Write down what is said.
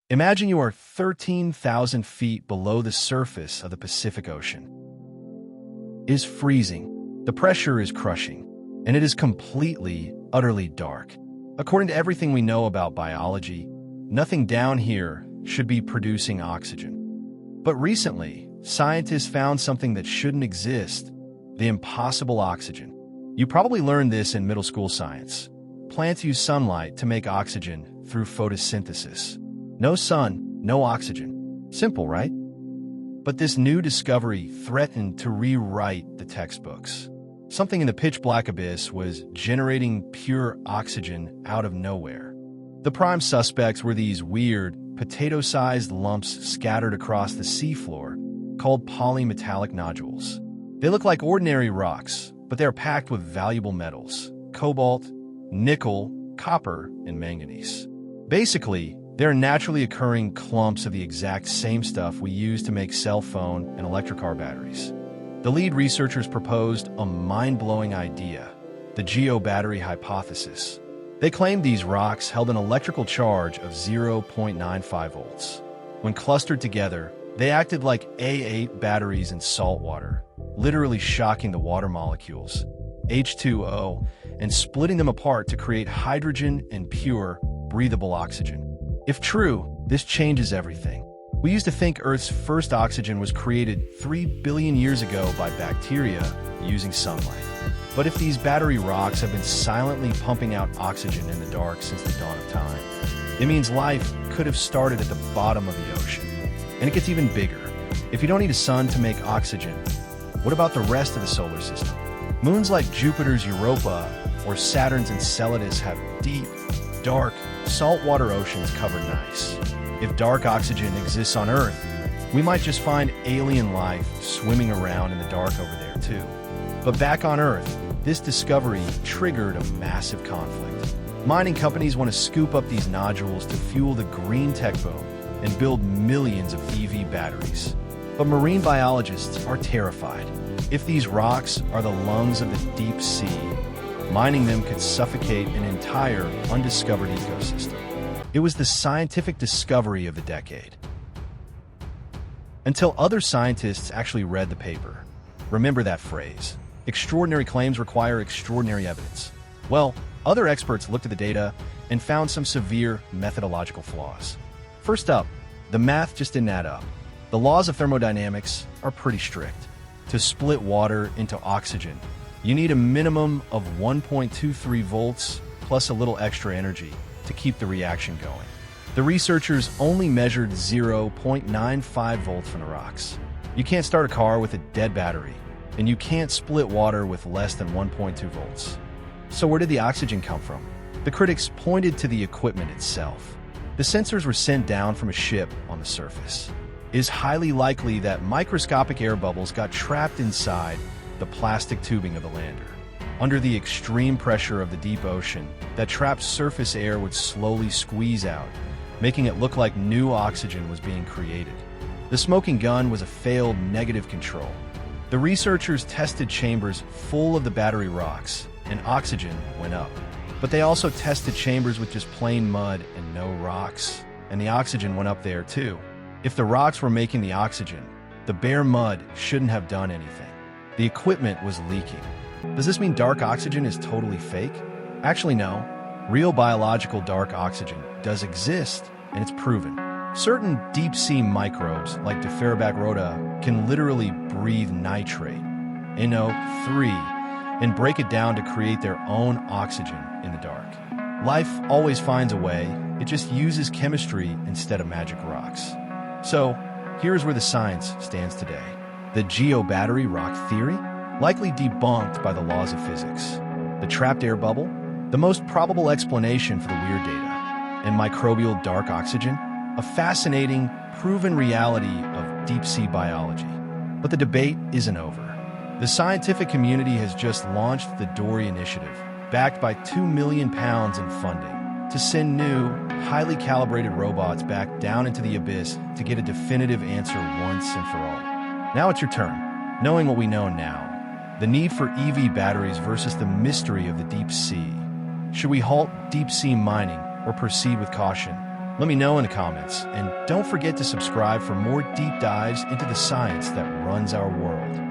Imagine you are 13,000 feet below the surface of the Pacific Ocean. It is freezing, the pressure is crushing, and it is completely, utterly dark. According to everything we know about biology, nothing down here should be producing oxygen. But recently, scientists found something that shouldn't exist: the impossible oxygen. You probably learned this in middle school science. Plants use sunlight to make oxygen through photosynthesis. No sun, no oxygen. Simple, right? But this new discovery threatened to rewrite the textbooks. Something in the pitch-black abyss was generating pure oxygen out of nowhere. The prime suspects were these weird, potato-sized lumps scattered across the seafloor called polymetallic nodules. They look like ordinary rocks, but they are packed with valuable metals: cobalt, nickel, copper, and manganese. Basically, they're naturally occurring clumps of the exact same stuff we use to make cell phone and electric car batteries. The lead researchers proposed a mind-blowing idea: the Geobattery Hypothesis. They claimed these rocks held an electrical charge of 0.95 volts. When clustered together, they acted like A8 batteries in salt water, literally shocking the water molecules, H2O, and splitting them apart to create hydrogen and pure, breathable oxygen. If true, this changes everything. We used to think Earth's first oxygen was created 3 billion years ago by bacteria using sunlight. But if these battery rocks have been silently pumping out oxygen in the dark since the dawn of time, it means life could have started at the bottom of the ocean. And it gets even bigger. If you don't need a sun to make oxygen, what about the rest of the solar system? Moons like Jupiter's Europa or Saturn's Enceladus have deep, dark, saltwater oceans covered in ice. If dark oxygen exists on Earth, we might just find alien life swimming around in the dark over there too. But back on Earth, this discovery triggered a massive conflict. Mining companies want to scoop up these nodules to fuel the green tech boom and build millions of EV batteries. But marine biologists are terrified. If these rocks are the lungs of the deep sea, mining them could suffocate an entire undiscovered ecosystem. It was the scientific discovery of the decade. Until other scientists actually read the paper. Remember that phrase: extraordinary claims require extraordinary evidence. Well, other experts looked at the data and found some severe methodological flaws. First up, the math just didn't add up. The laws of thermodynamics are pretty strict. To split water into oxygen, you need a minimum of 1.23 volts plus a little extra energy to keep the reaction going. The researchers only measured 0.95 volts from the rocks. You can't start a car with a dead battery, and you can't split water with less than 1.2 volts. So where did the oxygen come from? The critics pointed to the equipment itself. The sensors were sent down from a ship on the surface. It is highly likely that microscopic air bubbles got trapped inside the plastic tubing of the lander. Under the extreme pressure of the deep ocean, that trapped surface air would slowly squeeze out, making it look like new oxygen was being created. The smoking gun was a failed negative control. The researchers tested chambers full of the battery rocks, and oxygen went up. But they also tested chambers with just plain mud and no rocks, and the oxygen went up there too. If the rocks were making the oxygen, the bare mud shouldn't have done anything. The equipment was leaking. Does this mean dark oxygen is totally fake? Actually, no. Real biological dark oxygen does exist, and it's proven. Certain deep-sea microbes, like Dipherabac rota, can literally breathe nitrate, NO3, and break it down to create their own oxygen in the dark. Life always finds a way. It just uses chemistry instead of magic rocks. So, here's where the science stands today. The geobattery rock theory, likely debunked by the laws of physics. The trapped air bubble, the most probable explanation for the weird data. And microbial dark oxygen, a fascinating, proven reality of deep-sea biology. But the debate isn't over. The scientific community has just launched the Dory Initiative, backed by £2 million in funding, to send new, highly calibrated robots back down into the abyss to get a definitive answer once and for all. Now it's your turn. Knowing what we know now, the need for EV batteries versus the mystery of the deep sea. Should we halt deep-sea mining or proceed with caution? Let me know in the comments, and don't forget to subscribe for more deep dives into the science that runs our world.